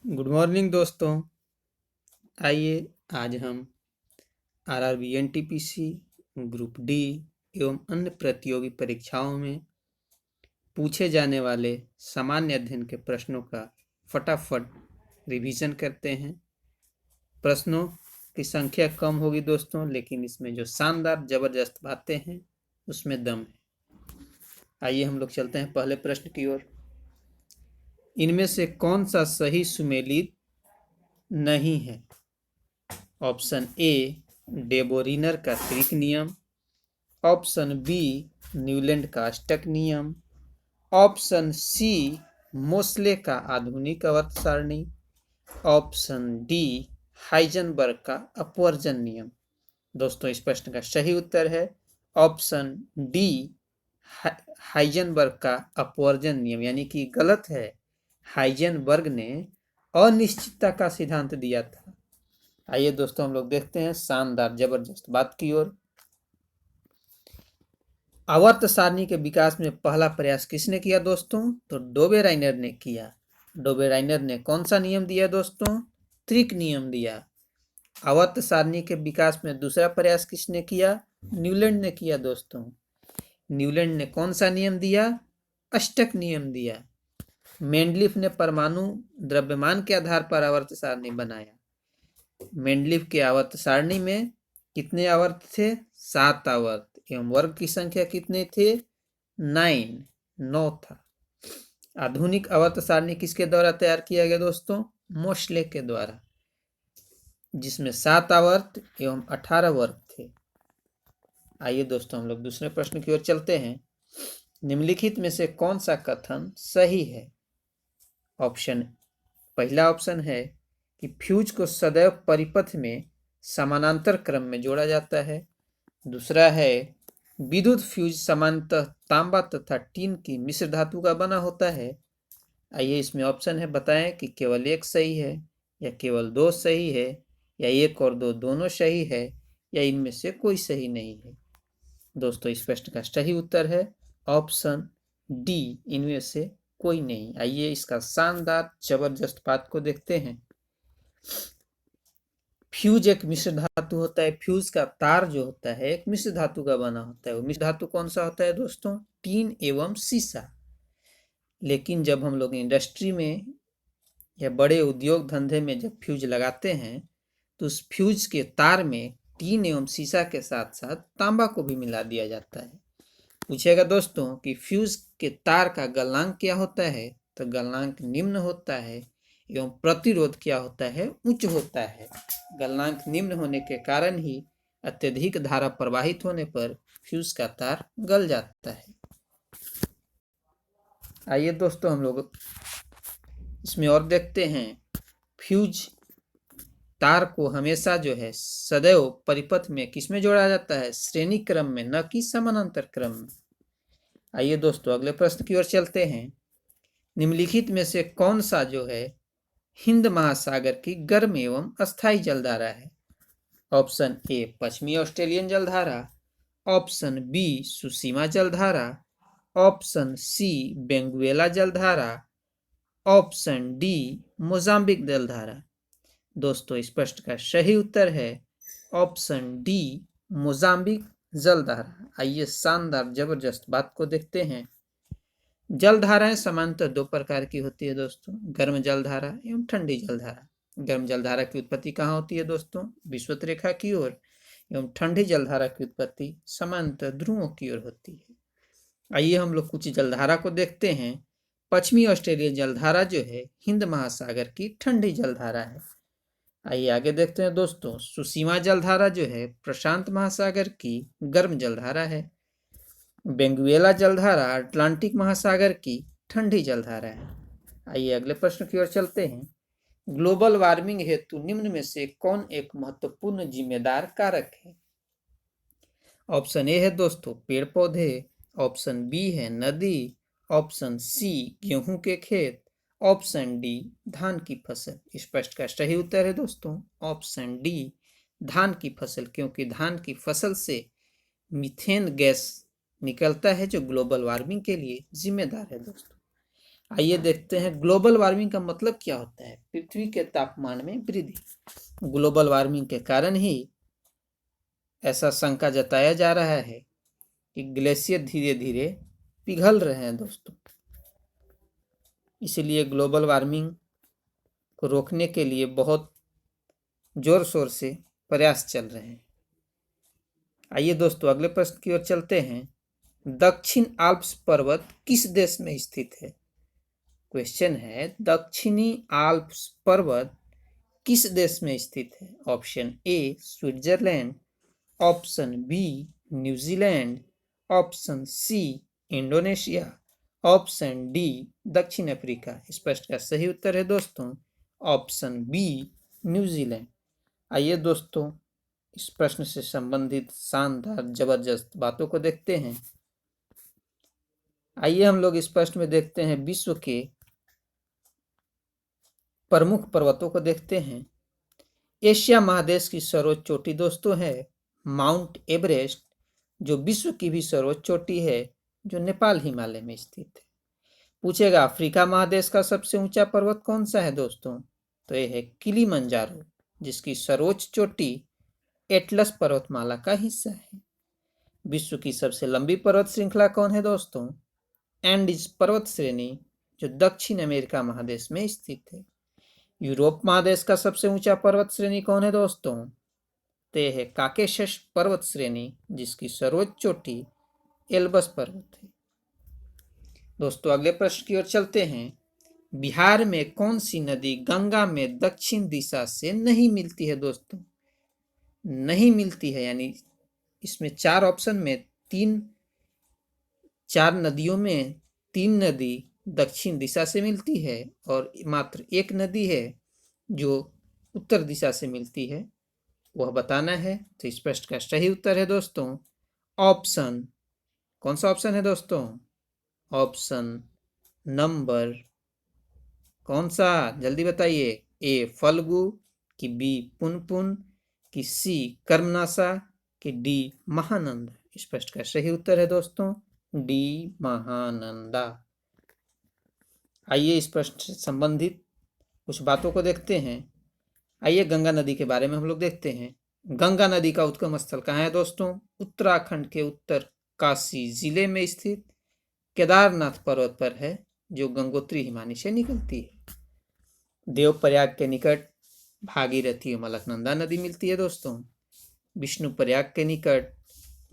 Good morning दोस्तों। आइए आज हम आरआरबी एनटीपीसी ग्रुप डी एवं अन्य प्रतियोगी परीक्षाओं में पूछे जाने वाले सामान्य अध्ययन के प्रश्नों का फटाफट रिवीजन करते हैं। प्रश्नों की संख्या कम होगी दोस्तों, लेकिन इसमें जो शानदार जबरदस्त बातें हैं उसमें दम है। आइए हम लोग चलते हैं पहले प्रश्न की ओर। इनमें से कौन सा सही सुमेलित नहीं है? ऑप्शन ए डेबोरिनर का त्रिक नियम, ऑप्शन बी न्यूलैंड का अष्टक नियम, ऑप्शन सी मोसले का आधुनिक आवर्त सारणी, ऑप्शन डी हाइजेनबर्ग का अपवर्जन नियम। दोस्तों इस प्रश्न का सही उत्तर है ऑप्शन डी हाइजेनबर्ग का अपवर्जन नियम, यानी कि गलत है। हाइजेनबर्ग ने अनिश्चितता का सिद्धांत दिया था। आइए दोस्तों हम लोग देखते हैं शानदार जबरदस्त बात की ओर। आवर्त सारणी के विकास में पहला प्रयास किसने किया दोस्तों? तो डोबेराइनर ने किया। डोबेराइनर ने कौन सा नियम दिया दोस्तों? त्रिक नियम दिया। आवर्त सारणी के विकास में दूसरा प्रयास किसने किया? न्यूलैंड ने किया दोस्तों। न्यूलैंड ने कौन सा नियम दिया? अष्टक नियम दिया। मेंडलीफ ने परमाणु द्रव्यमान के आधार पर आवर्त सारणी बनाया। मेंडलीफ के आवर्त सारणी में कितने आवर्त थे? 7 आवर्त, एवं वर्ग की संख्या कितने थे? 9 था। आधुनिक आवर्त सारणी किसके द्वारा तैयार किया गया दोस्तों? मोसले के द्वारा, जिसमें 7 आवर्त एवं 18 वर्ग थे। आइए दोस्तों हम लोग दूसरे प्रश्न की ओर चलते हैं। निम्नलिखित में से कौन सा कथन सही है? पहला ऑप्शन है कि फ्यूज को सदैव परिपथ में समानांतर क्रम में जोड़ा जाता है। दूसरा है विद्युत फ्यूज सामान्यतः तांबा तथा टीन की मिश्र धातु का बना होता है। आइए इसमें ऑप्शन है, बताएं कि केवल एक सही है या केवल 2 सही है या 1 और 2 दोनों सही है या इनमें से कोई सही नहीं है। दोस्तों इस प्रश्न का सही उत्तर है ऑप्शन डी, इनमें से कोई नहीं। आइए इसका शानदार जबरदस्त बात को देखते हैं। फ्यूज एक मिश्र धातु होता है। फ्यूज का तार जो होता है एक मिश्र धातु का बना होता है। वो मिश्र धातु कौन सा होता है दोस्तों? टीन एवं सीसा। लेकिन जब हम लोग इंडस्ट्री में या बड़े उद्योग धंधे में जब फ्यूज लगाते हैं तो उस फ्यूज के तार में टीन एवं सीसा के साथ साथ तांबा को भी मिला दिया जाता है। पूछेगा दोस्तों कि फ्यूज के तार का गलनांक क्या होता है? तो गलनांक निम्न होता है एवं प्रतिरोध क्या होता है? उच्च होता है। गलनांक निम्न होने के कारण ही अत्यधिक धारा प्रवाहित होने पर फ्यूज का तार गल जाता है। आइए दोस्तों हम लोग इसमें और देखते हैं। फ्यूज तार को हमेशा जो है सदैव परिपथ में किसमें जोड़ा जाता है? श्रेणी क्रम में, न कि समानांतर क्रम में। आइए दोस्तों अगले प्रश्न की ओर चलते हैं। निम्नलिखित में से कौन सा जो है हिंद महासागर की गर्म एवं अस्थायी जलधारा है? ऑप्शन ए पश्चिमी ऑस्ट्रेलियन जलधारा, ऑप्शन बी सुसीमा जलधारा, ऑप्शन सी बेंगुएला जलधारा, ऑप्शन डी मोजाम्बिक जलधारा। दोस्तों इस प्रश्न का सही उत्तर है ऑप्शन डी मोजाम्बिक जलधारा। आइए शानदार जबरदस्त बात को देखते हैं। जलधाराएं सामान्यतः 2 प्रकार की होती है दोस्तों, गर्म जलधारा एवं ठंडी जलधारा। गर्म जलधारा की उत्पत्ति कहाँ होती है दोस्तों? विषुवत रेखा की ओर, एवं ठंडी जलधारा की उत्पत्ति सामान्यतः ध्रुवों की ओर होती है। आइए हम लोग कुछ जलधारा को देखते हैं। पश्चिमी ऑस्ट्रेलिया जलधारा जो है हिंद महासागर की ठंडी जलधारा है। आइए आगे देखते हैं दोस्तों। सुसीमा जलधारा जो है प्रशांत महासागर की गर्म जलधारा है। बेंगुएला जलधारा अटलांटिक महासागर की ठंडी जलधारा है। आइए अगले प्रश्न की ओर चलते हैं। ग्लोबल वार्मिंग हेतु निम्न में से कौन एक महत्वपूर्ण जिम्मेदार कारक है? ऑप्शन ए है दोस्तों पेड़ पौधे, ऑप्शन बी है नदी, ऑप्शन सी गेहूं के खेत, ऑप्शन डी धान की फसल। इस प्रश्न का सही उत्तर है दोस्तों ऑप्शन डी धान की फसल, क्योंकि धान की फसल से मीथेन गैस निकलता है जो ग्लोबल वार्मिंग के लिए जिम्मेदार है दोस्तों। आइए देखते हैं ग्लोबल वार्मिंग का मतलब क्या होता है। पृथ्वी के तापमान में वृद्धि। ग्लोबल वार्मिंग के कारण ही ऐसा शंका जताया जा रहा है कि ग्लेशियर धीरे धीरे पिघल रहे हैं दोस्तों। इसलिए ग्लोबल वार्मिंग को रोकने के लिए बहुत जोर शोर से प्रयास चल रहे हैं। आइए दोस्तों अगले प्रश्न की ओर चलते हैं। दक्षिण आल्प्स पर्वत किस देश में स्थित है? क्वेश्चन है दक्षिणी आल्प्स पर्वत किस देश में स्थित है? Option A Switzerland, option B New Zealand, option C Indonesia, option D दक्षिण अफ्रीका। इस प्रश्न का सही उत्तर है दोस्तों ऑप्शन बी न्यूजीलैंड। आइए दोस्तों इस प्रश्न से संबंधित शानदार जबरदस्त बातों को देखते हैं। आइए हम लोग इस प्रश्न में देखते हैं विश्व के प्रमुख पर्वतों को देखते हैं। एशिया महादेश की सर्वोच्च चोटी दोस्तों है माउंट एवरेस्ट, जो विश्व की भी सर्वोच्च चोटी है, जो नेपाल हिमालय में स्थित है। पूछेगा अफ्रीका महादेश का सबसे ऊंचा पर्वत कौन सा है दोस्तों? तो यह है किलिमंजारो, जिसकी सर्वोच्च चोटी एटलस पर्वतमाला का हिस्सा है। विश्व की सबसे लंबी पर्वत श्रृंखला कौन है दोस्तों? एंडीज पर्वत श्रेणी, जो दक्षिण अमेरिका महादेश में स्थित है। यूरोप महादेश का सबसे ऊंचा पर्वत श्रेणी कौन है दोस्तों? तो यह है काकेशस पर्वत श्रेणी, जिसकी सर्वोच्च चोटी एल्बस पर्वत है। दोस्तों अगले प्रश्न की ओर चलते हैं। बिहार में कौन सी नदी गंगा में दक्षिण दिशा से नहीं मिलती है दोस्तों? नहीं मिलती है यानी इसमें 4 ऑप्शन में 4 नदियों में 3 नदी दक्षिण दिशा से मिलती है और मात्र एक नदी है जो उत्तर दिशा से मिलती है, वह बताना है। तो इस प्रश्न का सही उत्तर है दोस्तों ऑप्शन, कौन सा ऑप्शन है दोस्तों? ऑप्शन नंबर कौन सा, जल्दी बताइए। ए फल्गु, कि बी पुनपुन, कि सी कर्मनासा, कि डी महानंदा। इस प्रश्न का सही उत्तर है दोस्तों डी महानंदा। आइए इस प्रश्न से संबंधित कुछ बातों को देखते हैं। आइए गंगा नदी के बारे में हम लोग देखते हैं। गंगा नदी का उद्गम स्थल कहाँ है दोस्तों? उत्तराखंड के उत्तर काशी जिले में स्थित केदारनाथ पर्वत पर है, जो गंगोत्री हिमानी से निकलती है। देवप्रयाग के निकट भागीरथी एवं अलकनंदा नदी मिलती है दोस्तों। विष्णु प्रयाग के निकट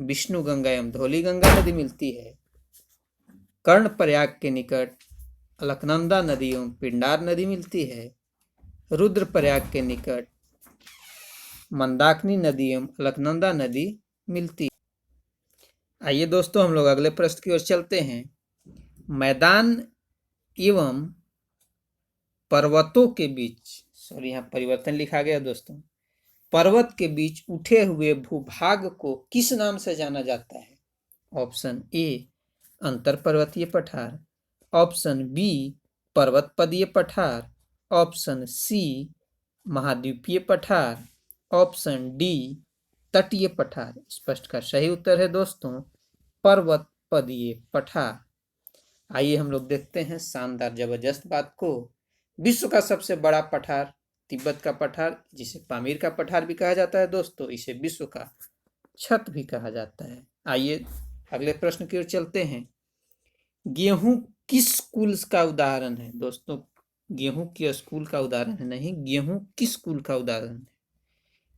विष्णु गंगा एवं धौली गंगा नदी मिलती है। कर्ण प्रयाग के निकट अलकनंदा नदी एवं पिंडार नदी मिलती है। रुद्र प्रयाग के निकट मंदाकिनी नदी एवं अलकनंदा नदी मिलती है। आइए दोस्तों हम लोग अगले प्रश्न की ओर चलते हैं। मैदान एवं पर्वतों के बीच, सॉरी यहाँ परिवर्तन लिखा गया दोस्तों, पर्वत के बीच उठे हुए भूभाग को किस नाम से जाना जाता है? ऑप्शन ए अंतर पर्वतीय पठार, ऑप्शन बी पर्वत पदीय पठार, ऑप्शन सी महाद्वीपीय पठार, ऑप्शन डी तटीय पठार। इस प्रश्न का सही उत्तर है दोस्तों पर्वत पदीय पठार। आइए हम लोग देखते हैं शानदार जबरदस्त बात को। विश्व का सबसे बड़ा पठार तिब्बत का पठार, जिसे पामीर का पठार भी कहा जाता है दोस्तों, इसे विश्व का छत भी कहा जाता है। आइए अगले प्रश्न की ओर चलते हैं। गेहूं किस कुल का उदाहरण है दोस्तों? गेहूं की स्कूल का उदाहरण है, नहीं, गेहूं किस कुल का उदाहरण है।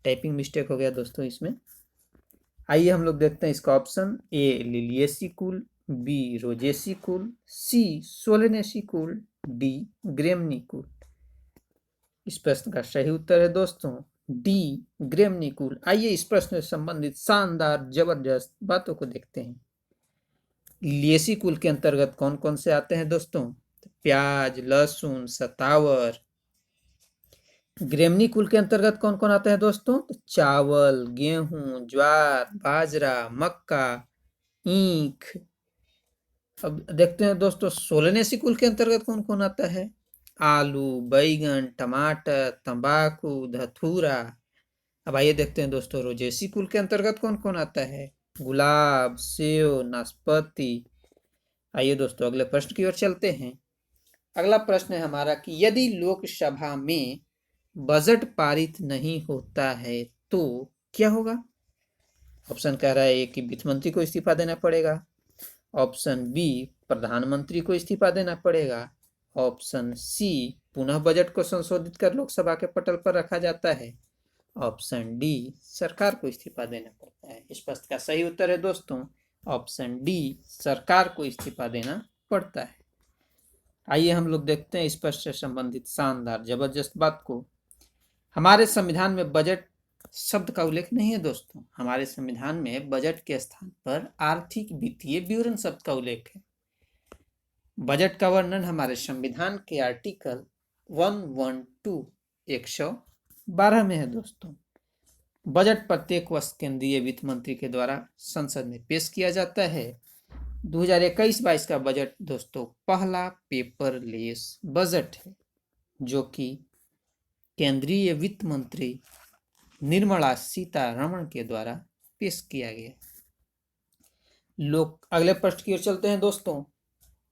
टाइपिंग मिस्टेक हो गया दोस्तों इसमें। आइए हम लोग देखते हैं इसका ऑप्शन। ए लिलिएसी कुल, बी रोजेसी कुल, सी सोलेनेसी कुल, डी ग्रेमनी कुल। इस प्रश्न का सही उत्तर है दोस्तों डी ग्रेमनी कुल। आइए इस प्रश्न से संबंधित शानदार जबरदस्त बातों को देखते हैं। लिलिएसी कुल के अंतर्गत कौन कौन से आते हैं दोस्तों? प्याज, लहसुन, सतावर। ग्रेमनी कुल के अंतर्गत कौन कौन आता है दोस्तों? चावल, गेहूं, ज्वार, बाजरा, मक्का, ईख। अब देखते हैं दोस्तों सोलेनेसी कुल के अंतर्गत कौन कौन आता है? आलू, बैगन, टमाटर, तंबाकू, धतूरा। अब आइए देखते हैं दोस्तों रोजेसी कुल के अंतर्गत कौन कौन आता है? गुलाब, सेव, नाशपाती। आइए दोस्तों अगले प्रश्न की ओर चलते हैं। अगला प्रश्न है हमारा कि यदि लोकसभा में बजट पारित नहीं होता है तो क्या होगा। ऑप्शन कह रहा है कि वित्त मंत्री को इस्तीफा देना पड़ेगा, ऑप्शन बी प्रधानमंत्री को इस्तीफा देना पड़ेगा, ऑप्शन सी पुनः बजट को संशोधित कर लोकसभा के पटल पर रखा जाता है, ऑप्शन डी सरकार को इस्तीफा देना पड़ता है। इस प्रश्न का सही उत्तर है दोस्तों ऑप्शन डी सरकार को इस्तीफा देना पड़ता है। आइए हम लोग देखते हैं इस प्रश्न से संबंधित शानदार जबरदस्त बात को। हमारे संविधान में बजट शब्द का उल्लेख नहीं है दोस्तों। हमारे संविधान में बजट के स्थान पर आर्थिक वित्तीय विवरण शब्द का उल्लेख है। बजट का वर्णन हमारे संविधान के आर्टिकल 112 112 में है दोस्तों। बजट प्रत्येक वर्ष केंद्रीय वित्त मंत्री के द्वारा संसद में पेश किया जाता है। 2021-22 का बजट दोस्तों पहला पेपरलेस बजट है जो कि केंद्रीय वित्त मंत्री निर्मला सीतारमण के द्वारा पेश किया गया। अगले प्रश्न की ओर चलते हैं दोस्तों।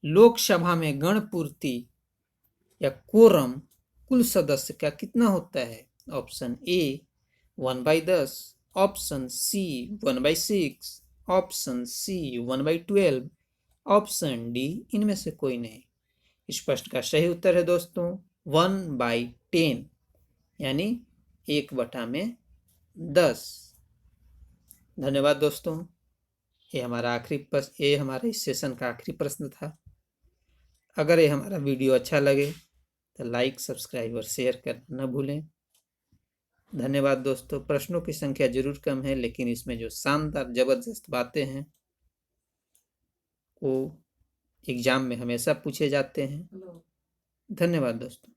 लोकसभा में गणपूर्ति या कोरम कुल सदस्य का कितना होता है। Option A 1/10, option C 1/6, option C 1/12, option D इनमें से कोई नहीं। इस प्रश्न का सही उत्तर है दोस्तों 1/10 यानी 1/10। धन्यवाद दोस्तों। ये हमारा इस सेशन का आखिरी प्रश्न था। अगर ये हमारा वीडियो अच्छा लगे तो लाइक, सब्सक्राइब और शेयर करना न भूलें। धन्यवाद दोस्तों। प्रश्नों की संख्या जरूर कम है लेकिन इसमें जो शानदार जबरदस्त बातें हैं वो एग्जाम में हमेशा पूछे जाते हैं। धन्यवाद दोस्तों।